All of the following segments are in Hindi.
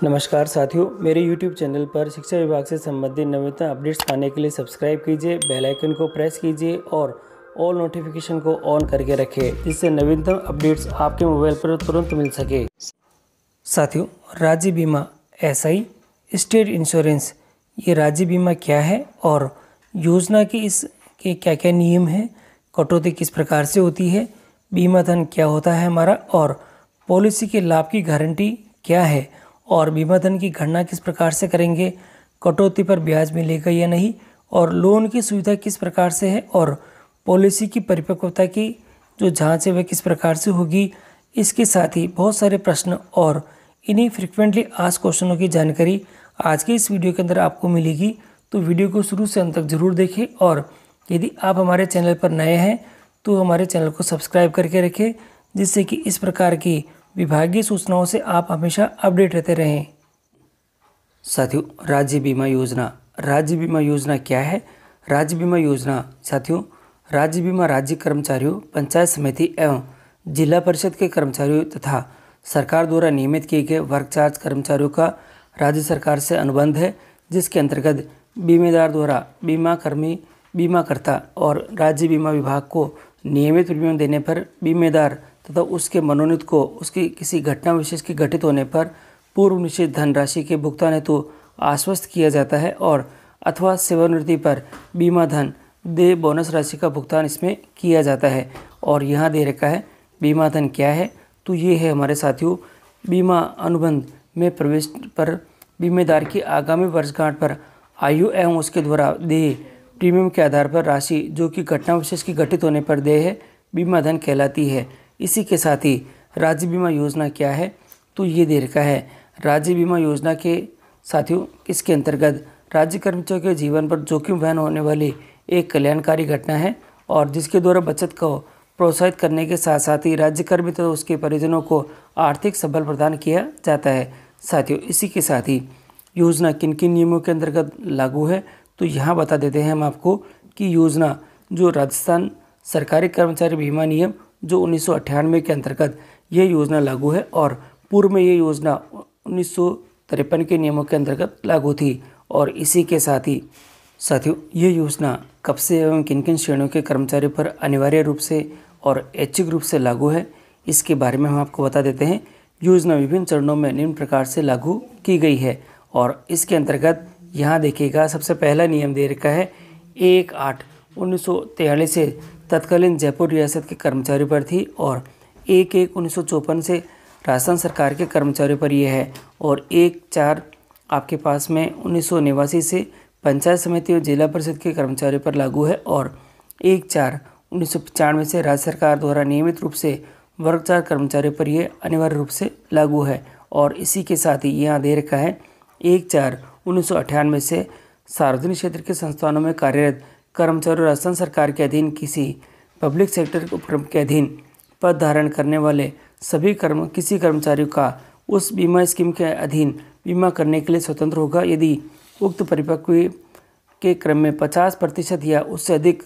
नमस्कार साथियों, मेरे YouTube चैनल पर शिक्षा विभाग से संबंधित नवीनतम अपडेट्स पाने के लिए सब्सक्राइब कीजिए, बेल आइकन को प्रेस कीजिए और ऑल नोटिफिकेशन को ऑन करके रखें, जिससे नवीनतम अपडेट्स आपके मोबाइल पर तुरंत मिल सके। साथियों, राज्य बीमा एसआई स्टेट इंश्योरेंस, ये राज्य बीमा क्या है और योजना के इसके क्या क्या नियम हैं, कटौती किस प्रकार से होती है, बीमा धन क्या होता है हमारा और पॉलिसी के लाभ की गारंटी क्या है और बीमा धन की गणना किस प्रकार से करेंगे, कटौती पर ब्याज मिलेगा या नहीं और लोन की सुविधा किस प्रकार से है और पॉलिसी की परिपक्वता की जो जांच है वह किस प्रकार से होगी। इसके साथ ही बहुत सारे प्रश्न और इन्हीं फ्रिक्वेंटली आस्क्ड क्वेश्चनों की जानकारी आज के इस वीडियो के अंदर आपको मिलेगी, तो वीडियो को शुरू से अंत तक जरूर देखें और यदि आप हमारे चैनल पर नए हैं तो हमारे चैनल को सब्सक्राइब करके रखें, जिससे कि इस प्रकार की विभागीय सूचनाओं से आप हमेशा अपडेट रहते रहें। साथियों, राज्य बीमा योजना क्या है? राज्य बीमा योजना साथियों, राज्य बीमा राज्य कर्मचारियों, पंचायत समिति एवं जिला परिषद के कर्मचारियों तथा सरकार द्वारा नियमित किए गए वर्क चार्ज कर्मचारियों का राज्य सरकार से अनुबंध है, जिसके अंतर्गत बीमेदार द्वारा बीमाकर्ता और राज्य बीमा विभाग को नियमित प्रीमियम देने पर बीमेदार तथा उसके मनोनीत को उसकी किसी घटना विशेष के घटित होने पर पूर्व निश्चित धनराशि के भुगतान हेतु आश्वस्त किया जाता है और अथवा सेवानिवृत्ति पर बीमा धन दे बोनस राशि का भुगतान इसमें किया जाता है। और यहाँ दे रखा है बीमा धन क्या है, तो ये है हमारे साथियों, बीमा अनुबंध में प्रवेश पर बीमेदार की आगामी वर्षगांठ पर आयु एवं उसके द्वारा देय प्रीमियम के आधार पर राशि जो कि घटना विशेष की घटित होने पर देय है बीमा धन कहलाती है। इसी के साथ ही राज्य बीमा योजना क्या है, तो ये दे रखा है राज्य बीमा योजना के साथियों, इसके अंतर्गत राज्य कर्मचारियों के जीवन पर जोखिम वहन होने वाली एक कल्याणकारी घटना है और जिसके द्वारा बचत को प्रोत्साहित करने के साथ साथ ही राज्य कर्मी तथा उसके परिजनों को आर्थिक सबल प्रदान किया जाता है। साथियों, इसी के साथ ही योजना किन किन नियमों के अंतर्गत लागू है, तो यहाँ बता देते हैं हम आपको कि योजना जो राजस्थान सरकारी कर्मचारी बीमा नियम जो 1998 के अंतर्गत यह योजना लागू है और पूर्व में ये योजना 1953 के नियमों के अंतर्गत लागू थी। और इसी के साथ ही साथियों, ये योजना कब से एवं किन किन श्रेणियों के कर्मचारियों पर अनिवार्य रूप से और ऐच्छिक रूप से लागू है, इसके बारे में हम आपको बता देते हैं। योजना विभिन्न चरणों में निम्न प्रकार से लागू की गई है और इसके अंतर्गत यहाँ देखिएगा, सबसे पहला नियम दे रखा है 1/8/1943 से तत्कालीन जयपुर रियासत के कर्मचारियों पर थी और 1/1/1954 से राजस्थान सरकार के कर्मचारियों पर यह है और 1/4 आपके पास में 1989 से पंचायत समिति और जिला परिषद के कर्मचारियों पर लागू है और 1/4/1995 से राज्य सरकार द्वारा नियमित रूप से वर्ग 4 कर्मचारियों पर यह अनिवार्य रूप से लागू है। और इसी के साथ ही यहाँ दे रखा है 1/4/1998 से सार्वजनिक क्षेत्र के संस्थानों में कार्यरत कर्मचारियों राजस्थान सरकार के अधीन किसी पब्लिक सेक्टर उपक्रम के अधीन पद धारण करने वाले सभी किसी कर्मचारियों का उस बीमा स्कीम के अधीन बीमा करने के लिए स्वतंत्र होगा यदि उक्त परिपक्व के क्रम में 50% या उससे अधिक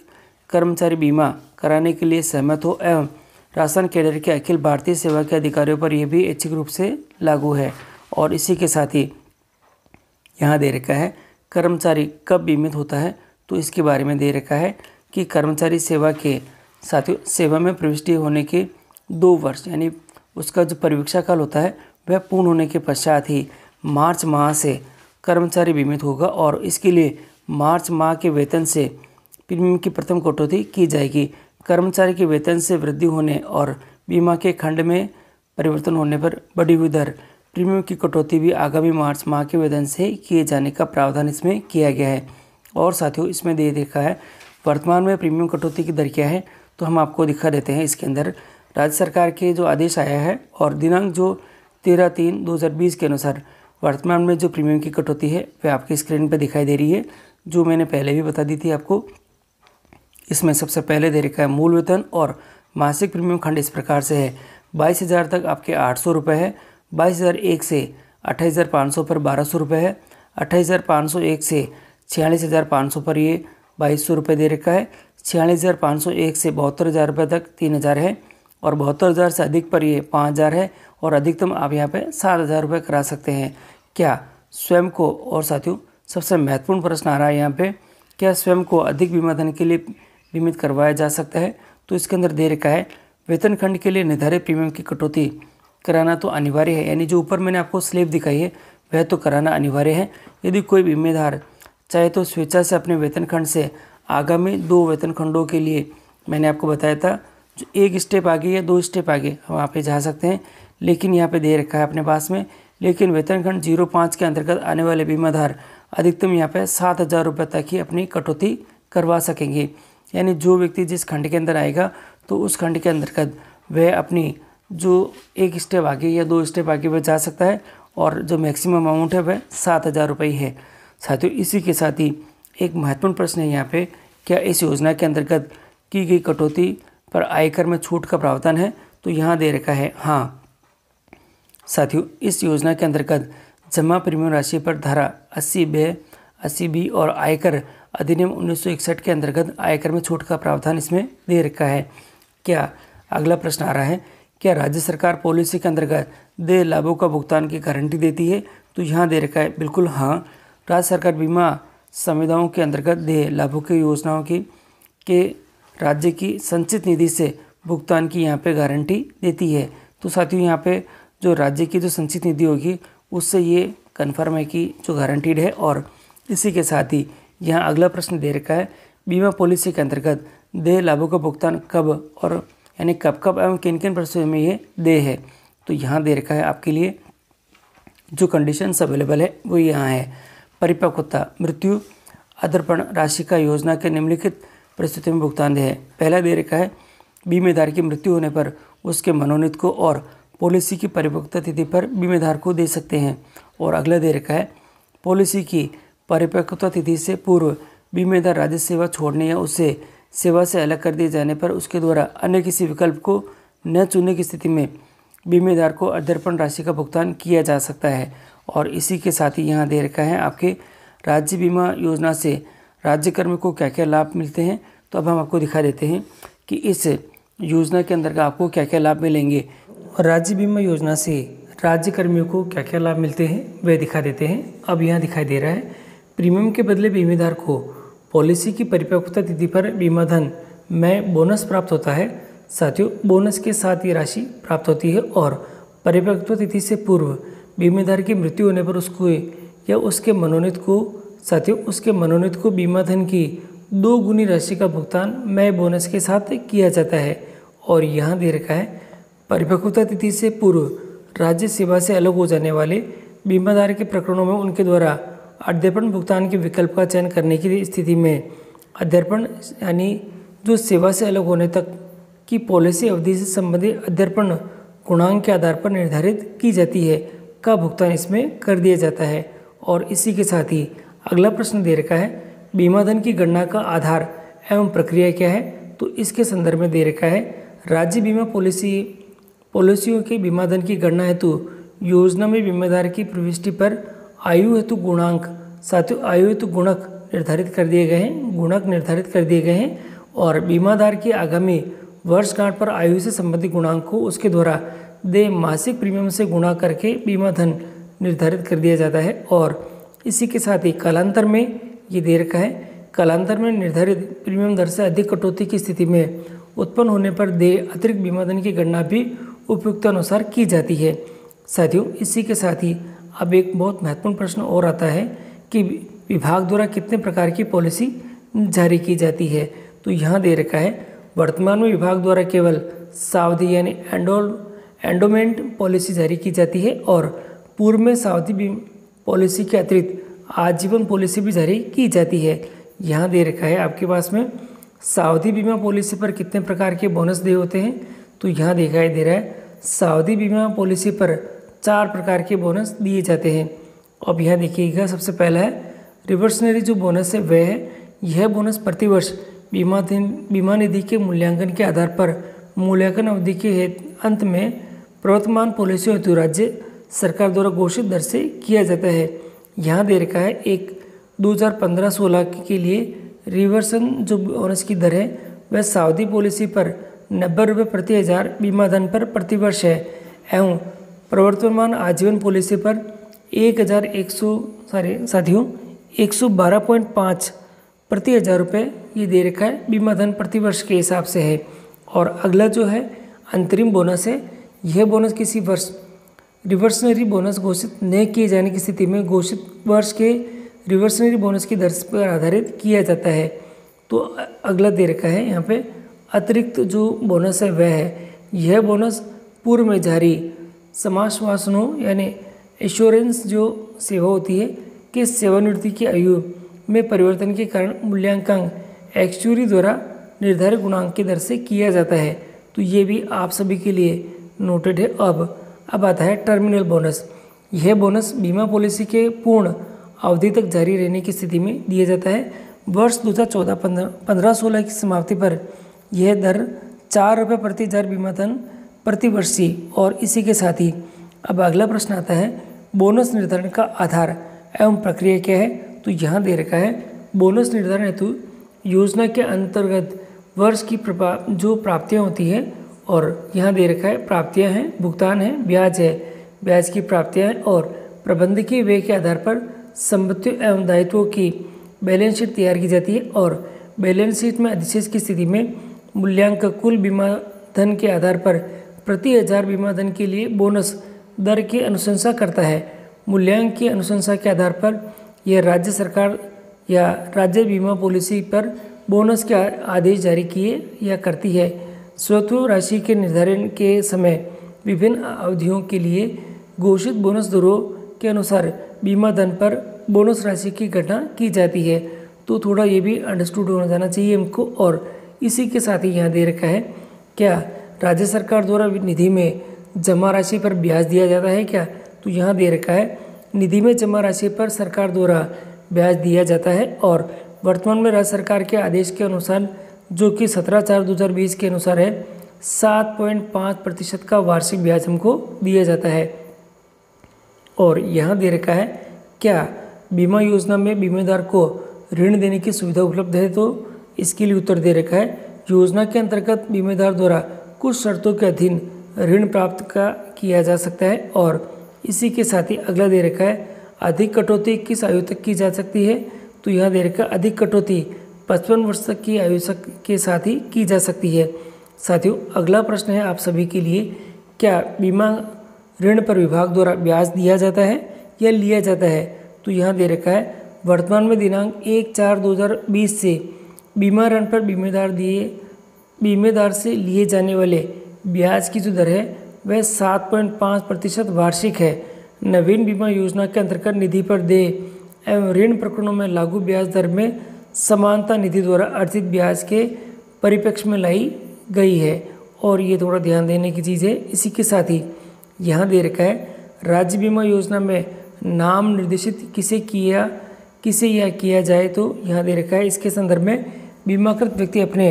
कर्मचारी बीमा कराने के लिए सहमत हो एवं राजस्थान कैडर के अखिल भारतीय सेवा के अधिकारियों पर यह भी ऐच्छिक रूप से लागू है। और इसी के साथ ही यहाँ दे रखा है कर्मचारी कब बीमित होता है, तो इसके बारे में दे रखा है कि कर्मचारी सेवा के साथियों सेवा में प्रविष्टि होने के 2 वर्ष यानी उसका जो परिवीक्षा काल होता है वह पूर्ण होने के पश्चात ही मार्च माह से कर्मचारी बीमित होगा और इसके लिए मार्च माह के वेतन से प्रीमियम की प्रथम कटौती की जाएगी। कर्मचारी के वेतन से वृद्धि होने और बीमा के खंड में परिवर्तन होने पर बढ़ी हुई दर प्रीमियम की कटौती भी आगामी मार्च माह के वेतन से किए जाने का प्रावधान इसमें किया गया है। और साथियों, इसमें दे देखा है वर्तमान में प्रीमियम कटौती की दर क्या है, तो हम आपको दिखा देते हैं। इसके अंदर राज्य सरकार के जो आदेश आया है और दिनांक जो 13/3/2020 के अनुसार वर्तमान में जो प्रीमियम की कटौती है वह आपकी स्क्रीन पर दिखाई दे रही है, जो मैंने पहले भी बता दी थी आपको। इसमें सबसे पहले दे रखा है मूल वेतन और मासिक प्रीमियम खंड इस प्रकार से है 22,000 तक आपके 800 रुपये है, 22,001 से 28,500 पर 1200 रुपये है, 28,501 से 46,500 पर ये 2200 रुपये दे रखा है, 46,501 से 72,000 रुपये तक 3,000 है और 72,000 से अधिक पर ये 5,000 है और अधिकतम आप यहाँ पे 7,000 रुपये करा सकते हैं। क्या स्वयं को, और साथियों सबसे महत्वपूर्ण प्रश्न आ रहा है यहाँ पे, क्या स्वयं को अधिक बीमा धन के लिए बीमित करवाया जा सकता है? तो इसके अंदर दे रखा है वेतन खंड के लिए निर्धारित प्रीमियम की कटौती कराना तो अनिवार्य है, यानी जो ऊपर मैंने आपको स्लेब दिखाई है वह तो कराना अनिवार्य है। यदि कोई बीमेदार चाहे तो स्वेच्छा से अपने वेतन खंड से आगामी 2 वेतन खंडों के लिए, मैंने आपको बताया था जो 1 स्टेप आगे या 2 स्टेप आगे हम वहाँ पे जा सकते हैं, लेकिन यहाँ पे दे रखा है अपने पास में, लेकिन वेतन खंड 05 के अंतर्गत आने वाले बीमाधार अधिकतम यहाँ पे 7,000 रुपये तक ही अपनी कटौती करवा सकेंगे। यानी जो व्यक्ति जिस खंड के अंदर आएगा तो उस खंड के अंतर्गत वह अपनी जो 1 स्टेप आगे या 2 स्टेप आगे वह जा सकता है, और जो मैक्सिमम अमाउंट है वह 7,000 रुपये ही है। साथियों इसी के साथ ही एक महत्वपूर्ण प्रश्न है यहाँ पे, क्या इस योजना के अंतर्गत की गई कटौती पर आयकर में छूट का प्रावधान है? तो यहाँ दे रखा है हाँ। साथियों इस योजना के अंतर्गत जमा प्रीमियम राशि पर धारा 80B और आयकर अधिनियम 1961 के अंतर्गत आयकर में छूट का प्रावधान इसमें दे रखा है। क्या अगला प्रश्न आ रहा है, क्या राज्य सरकार पॉलिसी के अंतर्गत देय लाभों का भुगतान की गारंटी देती है? तो यहाँ दे रखा है बिल्कुल हाँ। राज्य सरकार बीमा संविदाओं के अंतर्गत देय लाभों की योजनाओं के राज्य की संचित निधि से भुगतान की यहाँ पे गारंटी देती है। तो साथियों यहाँ पे जो राज्य की जो संचित निधि होगी उससे ये कन्फर्म है कि जो गारंटीड है। और इसी के साथ ही यहाँ अगला प्रश्न दे रखा है, बीमा पॉलिसी के अंतर्गत देय लाभों का भुगतान कब, और यानी कब कब एवं किन किन परिस्थितियों में ये देय है? तो यहाँ दे रखा है आपके लिए जो कंडीशंस अवेलेबल है वो यहाँ है। परिपक्वता, मृत्यु, अदर्पण राशि का योजना के निम्नलिखित परिस्थितियों में भुगतान देय है। पहला दे रखा है बीमेदार की मृत्यु होने पर उसके मनोनीत को और पॉलिसी की परिपक्वता तिथि पर बीमेदार को दे सकते हैं। और अगला दे रखा है पॉलिसी की परिपक्वता तिथि से पूर्व बीमेदार राज्य सेवा छोड़ने या उसे सेवा से अलग कर दिए जाने पर उसके द्वारा अन्य किसी विकल्प को न चुनने की स्थिति में बीमेदार को अध्यर्पण राशि का भुगतान किया जा सकता है। और इसी के साथ ही यहाँ दे रखा है आपके राज्य बीमा योजना से राज्य कर्मी को क्या क्या लाभ मिलते हैं। तो अब हम आपको दिखा देते हैं कि इस योजना के अंतर्गत आपको क्या क्या लाभ मिलेंगे और राज्य बीमा योजना से राज्य कर्मियों को क्या क्या लाभ मिलते हैं वह दिखा देते हैं। अब यहाँ दिखाई दे रहा है प्रीमियम के बदले बीमेदार को पॉलिसी की परिपक्वता तिथि पर बीमा धन में बोनस प्राप्त होता है। साथियों बोनस के साथ ये राशि प्राप्त होती है। और परिपक्वता तिथि से पूर्व बीमेदार की मृत्यु होने पर उसको या उसके मनोनीत को, साथियों उसके मनोनीत को बीमा धन की 2 गुनी राशि का भुगतान में बोनस के साथ किया जाता है। और यहाँ दे रखा है परिपक्वता तिथि से पूर्व राज्य सेवा से अलग हो जाने वाले बीमादार के प्रकरणों में उनके द्वारा अध्यर्पण भुगतान के विकल्प का चयन करने की स्थिति में अध्यर्पण यानी जो सेवा से अलग होने तक की पॉलिसी अवधि से संबंधित अध्यर्पण गुणांक के आधार पर निर्धारित की जाती है का भुगतान इसमें कर दिया जाता है। और इसी के साथ ही अगला प्रश्न दे रखा है बीमा धन की गणना का आधार एवं प्रक्रिया क्या है? तो इसके संदर्भ में दे रखा है राज्य बीमा पॉलिसियों के बीमा धन की गणना हेतु योजना में बीमादार की प्रविष्टि पर आयु हेतु गुणांक, साथियों आयु हेतु गुणक निर्धारित कर दिए गए हैं। और बीमादार की आगामी वर्षगांठ पर आयु से संबंधित गुणांक को उसके द्वारा देय मासिक प्रीमियम से गुणा करके बीमा धन निर्धारित कर दिया जाता है। और इसी के साथ ही कालांतर में ये दे रखा है कालांतर में निर्धारित प्रीमियम दर से अधिक कटौती की स्थिति में उत्पन्न होने पर देय अतिरिक्त बीमा धन की गणना भी उपयुक्त अनुसार की जाती है। साथियों इसी के साथ ही अब एक बहुत महत्वपूर्ण प्रश्न और आता है कि विभाग द्वारा कितने प्रकार की पॉलिसी जारी की जाती है। तो यहाँ दे रखा है वर्तमान में विभाग द्वारा केवल सावधि यानी एंडोमेंट पॉलिसी जारी की जाती है। और पूर्व में सावधि पॉलिसी के अतिरिक्त आजीवन पॉलिसी भी जारी की जाती है। यहाँ दे रखा है आपके पास में सावधि बीमा पॉलिसी पर कितने प्रकार के बोनस दे होते हैं। तो यहाँ दिखाई दे रहा है सावधि बीमा पॉलिसी पर 4 प्रकार के बोनस दिए जाते हैं। अब यहाँ देखिएगा सबसे पहला है रिवर्सनरी जो बोनस है वह है यह बोनस प्रतिवर्ष बीमा निधि के मूल्यांकन के आधार पर मूल्यांकन अवधि के अंत में प्रवर्तमान पॉलिसी हेतु राज्य सरकार द्वारा घोषित दर से किया जाता है। यहाँ दे रखा है एक 2015-16 के लिए रिवर्सन जो बोनस की दर है वह सावधि पॉलिसी पर 90 रुपये प्रति हजार बीमा धन पर प्रतिवर्ष है एवं प्रवर्तमान आजीवन पॉलिसी पर साथियों 112.5 प्रति हज़ार रुपये ये दे रखा है, बीमा धन प्रति वर्ष के हिसाब से है। और अगला जो है अंतरिम बोनस है, यह बोनस किसी वर्ष रिवर्सनरी बोनस घोषित न किए जाने की स्थिति में घोषित वर्ष के रिवर्सनरी बोनस की दर पर आधारित किया जाता है। तो अगला दे रखा है यहाँ पे अतिरिक्त जो बोनस है वह है, यह बोनस पूर्व में जारी समाश्वासनों यानी एश्योरेंस जो सेवा होती है कि सेवानिवृत्ति की आयु में परिवर्तन के कारण मूल्यांकन एक्चुअरी द्वारा निर्धारित गुणांक की दर से किया जाता है। तो ये भी आप सभी के लिए नोटेड है। अब आता है टर्मिनल बोनस। यह बोनस बीमा पॉलिसी के पूर्ण अवधि तक जारी रहने की स्थिति में दिया जाता है। वर्ष 2014-15-16 की समाप्ति पर यह दर 4 रुपये प्रति हज़ार बीमा धन प्रति वर्ष थी। और इसी के साथ ही अब अगला प्रश्न आता है बोनस निर्धारण का आधार एवं प्रक्रिया क्या है। तो यहाँ दे रखा है बोनस निर्धारण हेतु योजना के अंतर्गत वर्ष की जो प्राप्तियाँ होती है, और यहाँ दे रखा है प्राप्तियाँ हैं, भुगतान है, ब्याज है, ब्याज की प्राप्तियाँ हैं, और प्रबंधकीय व्यय के आधार पर संपत्तियों एवं दायित्वों की बैलेंस शीट तैयार की जाती है। और बैलेंस शीट में अधिशेष की स्थिति में मूल्यांकन कुल बीमा धन के आधार पर प्रति हज़ार बीमा धन के लिए बोनस दर की अनुशंसा करता है। मूल्यांकन की अनुशंसा के आधार पर यह राज्य सरकार या राज्य बीमा पॉलिसी पर बोनस के आदेश जारी किए या करती है। स्वतः राशि के निर्धारण के समय विभिन्न अवधियों के लिए घोषित बोनस दरों के अनुसार बीमा धन पर बोनस राशि की गणना की जाती है। तो थोड़ा ये भी अंडरस्टूड होना जाना चाहिए हमको। और इसी के साथ ही यहाँ दे रखा है क्या राज्य सरकार द्वारा निधि में जमा राशि पर ब्याज दिया जाता है क्या। तो यहाँ दे रखा है निधि में जमा राशि पर सरकार द्वारा ब्याज दिया जाता है। और वर्तमान में राज्य सरकार के आदेश के अनुसार जो कि 17/4/2020 के अनुसार है 7.5% का वार्षिक ब्याज हमको दिया जाता है। और यहाँ दे रखा है क्या बीमा योजना में बीमेदार को ऋण देने की सुविधा उपलब्ध है। तो इसके लिए उत्तर दे रखा है योजना के अंतर्गत बीमेदार द्वारा कुछ शर्तों के अधीन ऋण प्राप्त किया जा सकता है। और इसी के साथ ही अगला दे रखा है अधिक कटौती किस आयु तक की जा सकती है। तो यहाँ दे रखा है अधिक कटौती 55 वर्ष तक की आयु के साथ ही की जा सकती है। साथियों अगला प्रश्न है आप सभी के लिए, क्या बीमा ऋण पर विभाग द्वारा ब्याज दिया जाता है या लिया जाता है। तो यहाँ दे रखा है वर्तमान में दिनांक 1/4/2020 से बीमा ऋण पर बीमेदार से लिए जाने वाले ब्याज की जो दर है वह 7.5% वार्षिक है। नवीन बीमा योजना के अंतर्गत निधि पर देय एवं ऋण प्रकरणों में लागू ब्याज दर में समानता निधि द्वारा अर्जित ब्याज के परिप्रेक्ष्य में लाई गई है। और ये थोड़ा ध्यान देने की चीज़ है। इसी के साथ ही यहाँ दे रखा है राज्य बीमा योजना में नाम निर्देशित किसे या किया जाए। तो यहाँ दे रखा है इसके संदर्भ में बीमाकृत व्यक्ति अपने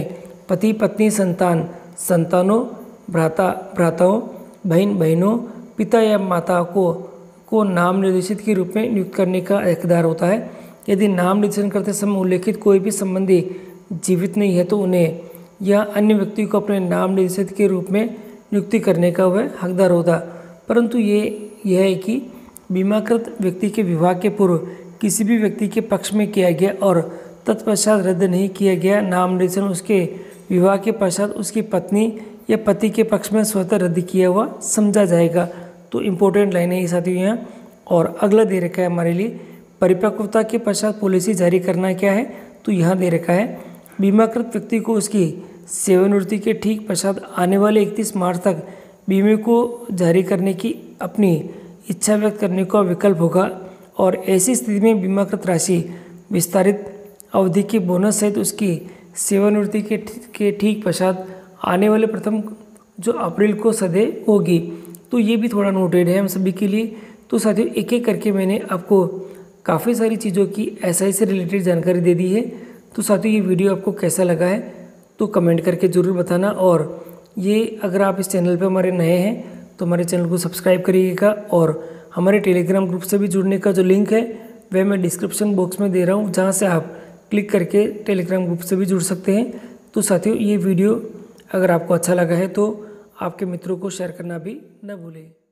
पति पत्नी संतानों भ्राताओं बहनों पिता या माता को नाम निर्देशित के रूप में नियुक्त करने का हकदार होता है। यदि नाम निर्देशन करते समय उल्लेखित कोई भी संबंधी जीवित नहीं है तो उन्हें या अन्य व्यक्ति को अपने नाम निर्देशित के रूप में नियुक्ति करने का वह हकदार होता। परंतु यह है कि बीमाकृत व्यक्ति के विवाह के पूर्व किसी भी व्यक्ति के पक्ष में किया गया और तत्पश्चात रद्द नहीं किया गया नाम निर्देशन उसके विवाह के पश्चात उसकी पत्नी या पति के पक्ष में स्वतः रद्द किया हुआ समझा जाएगा। तो इम्पोर्टेंट लाइन है ये साथियों यहाँ। और अगला दे रखा है हमारे लिए परिपक्वता के पश्चात पॉलिसी जारी करना क्या है। तो यहाँ दे रखा है बीमाकृत व्यक्ति को उसकी सेवानिवृत्ति के ठीक पश्चात आने वाले 31 मार्च तक बीमे को जारी करने की अपनी इच्छा व्यक्त करने का विकल्प होगा। और ऐसी स्थिति में बीमाकृत राशि विस्तारित अवधि के बोनस सहित उसकी सेवानिवृत्ति के ठीक पश्चात आने वाले प्रथम जो अप्रैल को सदैव होगी। तो ये भी थोड़ा नोटेड है हम सभी के लिए। तो साथियों एक एक करके मैंने आपको काफ़ी सारी चीज़ों की एसआई से रिलेटेड जानकारी दे दी है। तो साथियों ये वीडियो आपको कैसा लगा है तो कमेंट करके ज़रूर बताना। और ये अगर आप इस चैनल पे हमारे नए हैं तो हमारे चैनल को सब्सक्राइब करिएगा। और हमारे टेलीग्राम ग्रुप से भी जुड़ने का जो लिंक है वह मैं डिस्क्रिप्शन बॉक्स में दे रहा हूँ, जहाँ से आप क्लिक करके टेलीग्राम ग्रुप से भी जुड़ सकते हैं। तो साथियों ये वीडियो अगर आपको अच्छा लगा है तो आपके मित्रों को शेयर करना भी न भूलें।